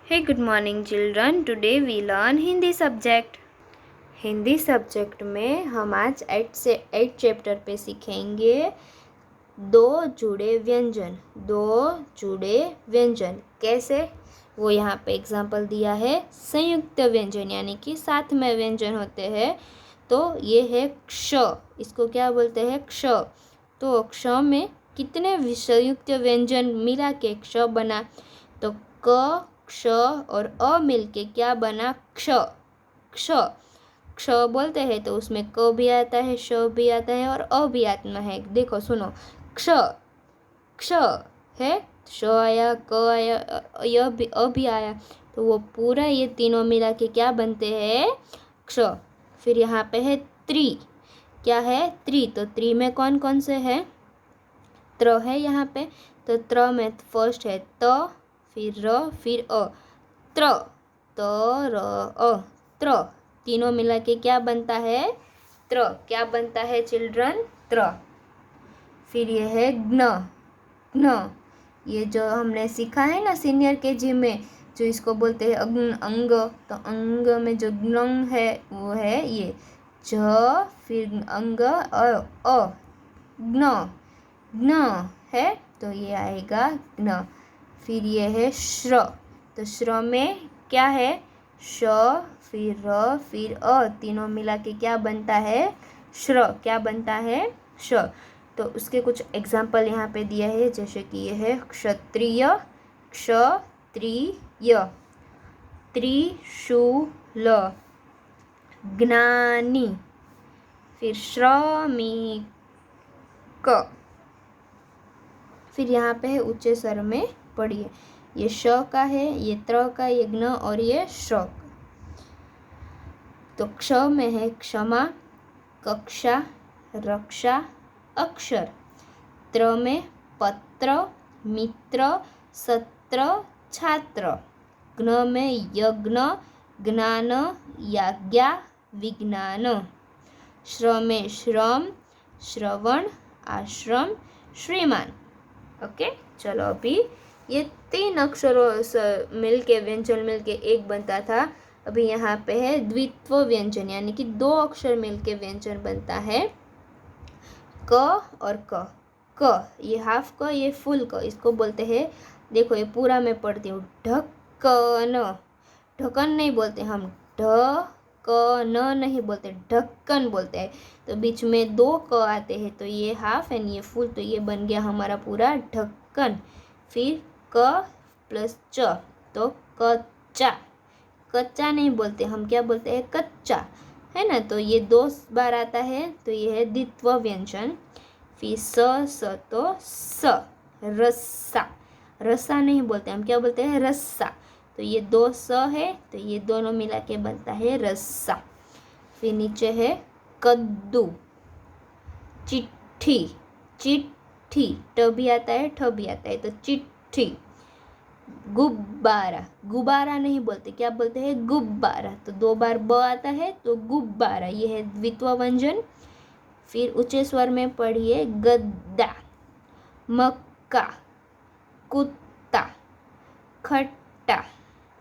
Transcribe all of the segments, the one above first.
Hey, good morning, children. Today we learn Hindi subject. Hindi subject में हम आज 8 chapter पे सीखेंगे दो जुड़े व्यंजन। कैसे, वो यहाँ पे एग्जाम्पल दिया है। संयुक्त व्यंजन यानी कि साथ में व्यंजन होते हैं, तो ये है क्ष। इसको क्या बोलते हैं? क्ष। तो क्ष में कितने संयुक्त व्यंजन मिला के क्ष बना? तो क, क्ष और अ मिलके क्या बना? क्ष। क्ष क्ष बोलते हैं तो उसमें क भी आता है, श भी आता है और अ भी आता है। देखो सुनो, क्ष क्ष है, श आया, क आया, य भी, अ भी आया, तो वो पूरा ये तीनों मिला के क्या बनते हैं? क्ष। फिर यहाँ पे है त्रि। क्या है? त्रि। तो त्रि में कौन कौन से है? त्र है यहाँ पे। तो त्र में फर्स्ट है त, फिर र, फिर अ। त्र, त, र, अ। त्र। तीनों मिला के क्या बनता है? त्र। क्या बनता है चिल्ड्रन? त्र। फिर ये है ज्ञ। ज्ञ, ये जो हमने सीखा है ना सीनियर केजी में, जो इसको बोलते हैं अंग। तो अंग में जो ज्ञ है वो है ये ज, फिर अंग अ। ज्ञ। ज्ञ है तो ये आएगा ज्ञ। फिर ये है श्र। तो श्र में क्या है? श, फिर र, फिर अ। तीनों मिला के क्या बनता है? श्र। क्या बनता है? श। तो उसके कुछ एग्जाम्पल यहाँ पे दिया है, जैसे कि ये है क्षत्रिय, क्षत्रिय, त्रिशूल, ज्ञानी, फिर श्रमिक। फिर यहाँ पे है ऊंचे स्वर में पढ़िए। ये श का है, ये त्र का, ये ज्ञ और ये श्र। तो क्ष में है क्षमा, कक्षा, रक्षा, अक्षर। त्र में पत्र, मित्र, सत्र, छात्र। ज्ञ में यज्ञ, ज्ञान, याज्ञा, विज्ञान। श्र में श्रम, श्रवण, आश्रम, श्रीमान। ओके, चलो अभी ये 3 अक्षरों मिलके व्यंजन मिलके एक बनता था। अभी यहाँ पे है द्वित्व व्यंजन यानी कि 2 अक्षर मिलके व्यंजन बनता है क और क। क, ये हाफ क, ये फुल क, इसको बोलते हैं। देखो ये पूरा मैं पढ़ती हूँ, ढक्कन। ढक्कन नहीं बोलते हम, ढक्कन नहीं बोलते, ढक्कन बोलते हैं। तो बीच में 2 क आते हैं, तो ये हाफ एंड ये फुल, तो ये बन गया हमारा पूरा ढक्कन। फिर क प्लस च, तो कच्चा। कच्चा नहीं बोलते हम, क्या बोलते हैं? कच्चा, है ना। तो ये 2 बार आता है, तो ये है द्वित्व व्यंजन। फिर स, तो स, रस्सा। रस्सा नहीं बोलते हम, क्या बोलते हैं? रस्सा। तो ये 2 स है, तो ये दोनों मिला के बनता है रस्सा। फिर नीचे है कद्दू, चिट्ठी। चिट्ठी, ट भी आता है, ठ भी आता है, तो चिट्ठी। गुब्बारा। गुब्बारा नहीं बोलते, क्या बोलते हैं? गुब्बारा। तो 2 बार ब आता है, तो गुब्बारा। ये है द्वित्व व्यंजन। फिर ऊंचे स्वर में पढ़िए, गद्दा, मक्का, कुत्ता, खट्टा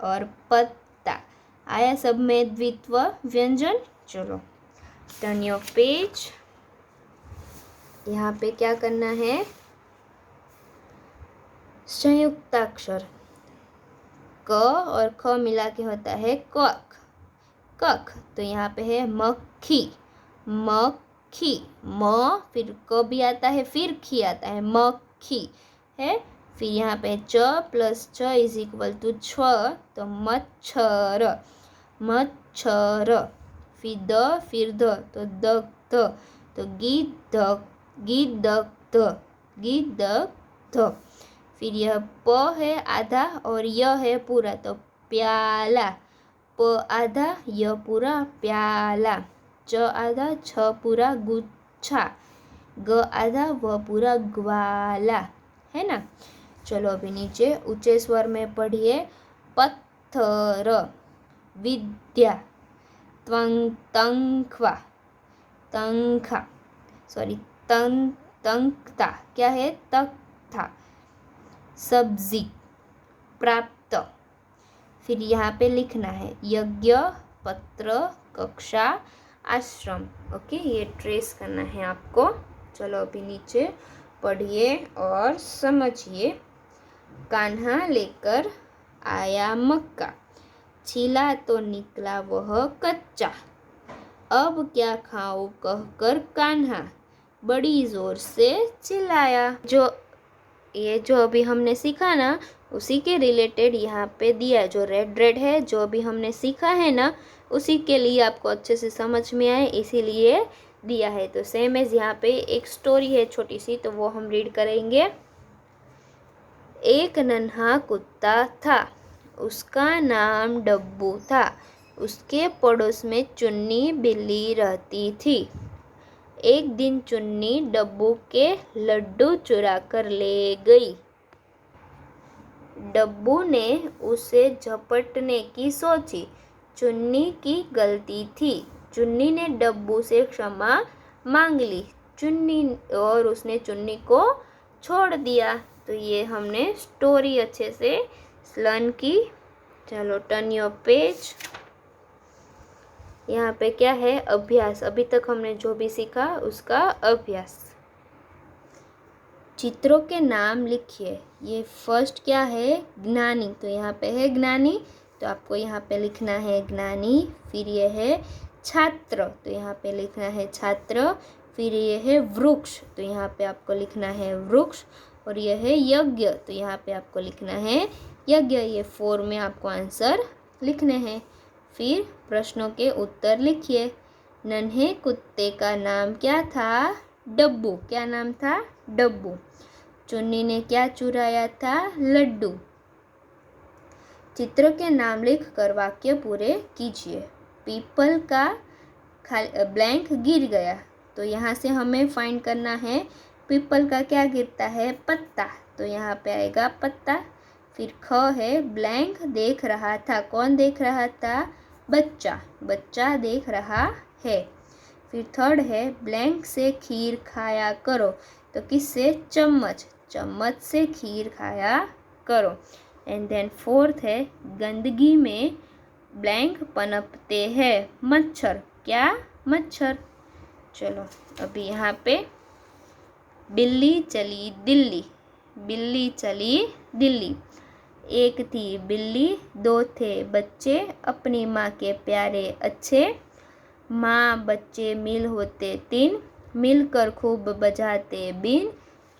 और पत्ता। आया सब में द्वित्व व्यंजन। चलो टर्न योर पेज। यहाँ पे क्या करना है? संयुक्ताक्षर क और ख मिला के होता है कक। कक, तो यहाँ पे है मक्खी। मक्खी, म, फिर क भी आता है, फिर खी आता है, मक्खी है। फिर यहाँ पे च प्लस छ इज इक्वल टू छ, तो मच्छर। मच्छर। फिर द, फिर ध, तो दग्ध, तो गिद्ध, गिद्धग्ध, गिद्धग्ध। फिर यह प है आधा और य है पूरा, तो प्याला। प आधा, य पूरा, प्याला। च आधा, छ पूरा, गुच्छा। ग आधा, व पूरा, ग्वाला, है ना। चलो अभी नीचे ऊंचे स्वर में पढ़िए, पत्थर, विद्या, तंख्वा, तंखा, सॉरी तंख्ता, क्या है? तख्ता। सब्जी, प्राप्त। फिर यहाँ पे लिखना है यज्ञ, पत्र, कक्षा, आश्रम। ओके, ये ट्रेस करना है आपको। चलो अभी नीचे पढ़िए और समझिए। कान्हा लेकर आया मक्का, छिला तो निकला वह कच्चा। अब क्या खाऊं कहकर कान्हा बड़ी जोर से चिल्लाया। जो अभी हमने सीखा ना, उसी के रिलेटेड यहाँ पे दिया है। जो रेड रेड है, जो अभी हमने सीखा है ना, उसी के लिए आपको अच्छे से समझ में आए इसीलिए दिया है। तो सेम एज यहाँ पे एक स्टोरी है छोटी सी, तो वो हम रीड करेंगे। एक नन्हा कुत्ता था, उसका नाम डब्बू था। उसके पड़ोस में चुन्नी बिल्ली रहती थी। एक दिन चुन्नी डब्बू के लड्डू चुरा कर ले गई। डब्बू ने उसे झपटने की सोची। चुन्नी की गलती थी। चुन्नी ने डब्बू से क्षमा मांग ली और उसने चुन्नी को छोड़ दिया। तो ये हमने स्टोरी अच्छे से लर्न की। चलो टर्न योर पेज। यहाँ पे क्या है? अभ्यास। अभी तक हमने जो भी सीखा उसका अभ्यास। चित्रों के नाम लिखिए। ये फर्स्ट क्या है? ज्ञानी। तो यहाँ पे है ज्ञानी, तो आपको यहाँ पे लिखना है ज्ञानी। फिर ये है छात्र, तो यहाँ पे लिखना है छात्र। फिर ये है वृक्ष, तो यहाँ पे आपको लिखना है वृक्ष। और ये है यज्ञ, तो यहाँ पे आपको लिखना है यज्ञ। ये 4 में आपको आंसर लिखने हैं। फिर प्रश्नों के उत्तर लिखिए। नन्हे कुत्ते का नाम क्या था? डब्बू। क्या नाम था? डब्बू। चुन्नी ने क्या चुराया था? लड्डू। चित्र के नाम लिखकर वाक्य पूरे कीजिए। पीपल का ब्लैंक गिर गया, तो यहाँ से हमें फाइंड करना है पीपल का क्या गिरता है? पत्ता, तो यहाँ पे आएगा पत्ता। फिर ख है ब्लैंक देख रहा था। कौन देख रहा था? बच्चा। बच्चा देख रहा है। फिर थर्ड है ब्लैंक से खीर खाया करो, तो किससे? चम्मच। चम्मच से खीर खाया करो। एंड देन फोर्थ है गंदगी में ब्लैंक पनपते हैं मच्छर। क्या? मच्छर। चलो अभी यहाँ पे बिल्ली चली दिल्ली। बिल्ली चली दिल्ली। एक थी बिल्ली, 2 थे बच्चे, अपनी माँ के प्यारे अच्छे। माँ बच्चे मिल होते 3, मिलकर खूब बजाते बीन।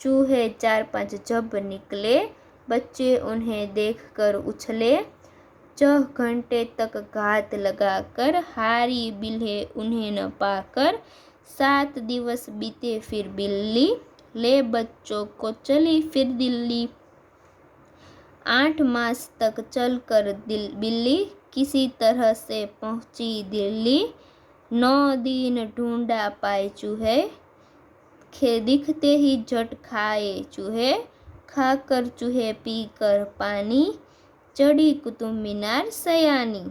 चूहे 4-5 जब निकले, बच्चे उन्हें देखकर उछले। 6 घंटे तक घात लगाकर, हारी बिल्हे उन्हें न पाकर। 7 दिवस बीते फिर बिल्ली, ले बच्चों को चली फिर दिल्ली। 8 मास तक चलकर बिल्ली, किसी तरह से पहुंची दिल्ली। 9 दिन ढूंढा पाए चूहे, दिखते ही झट खाए चूहे। खाकर चूहे पीकर पानी, चढ़ी कुतुब मीनार सयानी।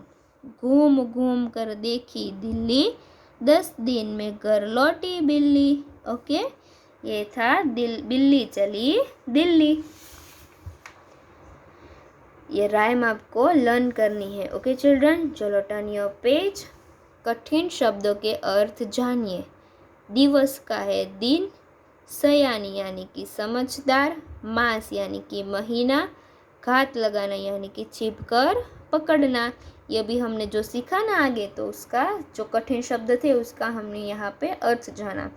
घूम घूम कर देखी दिल्ली, 10 दिन में घर लौटी बिल्ली। ओके, ये था बिल्ली चली दिल्ली। ये राइम आपको लर्न करनी है। ओके चिल्ड्रन, चलो टर्न योर पेज। कठिन शब्दों के अर्थ जानिए। दिवस का है दिन, सयानी यानी कि समझदार, मास यानी कि महीना, घात लगाना यानी कि छिपकर पकड़ना। ये भी हमने जो सीखा ना आगे, तो उसका जो कठिन शब्द थे उसका हमने यहाँ पे अर्थ जाना।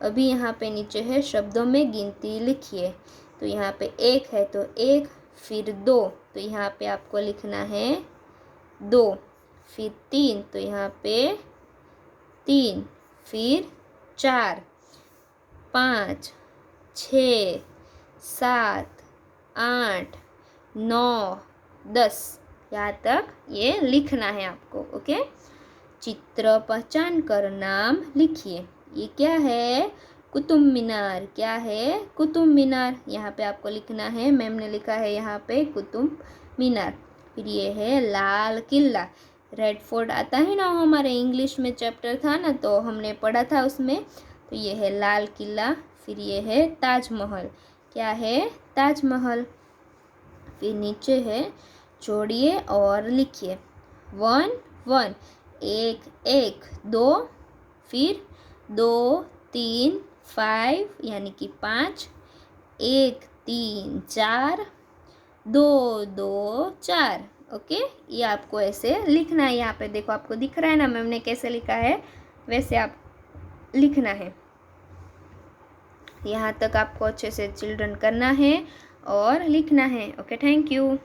अभी यहाँ पे नीचे है शब्दों में गिनती लिखिए। तो यहाँ पे 1 है तो 1, फिर 2, तो यहाँ पे आपको लिखना है 2, फिर 3, तो यहाँ पे 3, फिर 4, 5, 6, 7, 8, 9, 10, यहाँ तक ये लिखना है आपको। ओके, चित्र पहचान कर नाम लिखिए। ये क्या है? कुतुब मीनार। क्या है? कुतुब मीनार। यहाँ पे आपको लिखना है, मैम ने लिखा है यहाँ पे कुतुब मीनार। फिर ये है लाल किला। रेड फोर्ट आता है ना, हमारे इंग्लिश में चैप्टर था ना, तो हमने पढ़ा था उसमें। तो ये है लाल किला। फिर ये है ताजमहल। क्या है? ताजमहल। फिर नीचे है जोड़िए और लिखिए। 1 1, 1 1, 2, फिर 2 3 5 यानी कि 5, 1 3 4, 2 2 4। ओके, ये आपको ऐसे लिखना है। यहाँ पे देखो आपको दिख रहा है ना मैम ने कैसे लिखा है, वैसे आप लिखना है। यहाँ तक आपको अच्छे से चिल्ड्रन करना है और लिखना है। Okay, thank you.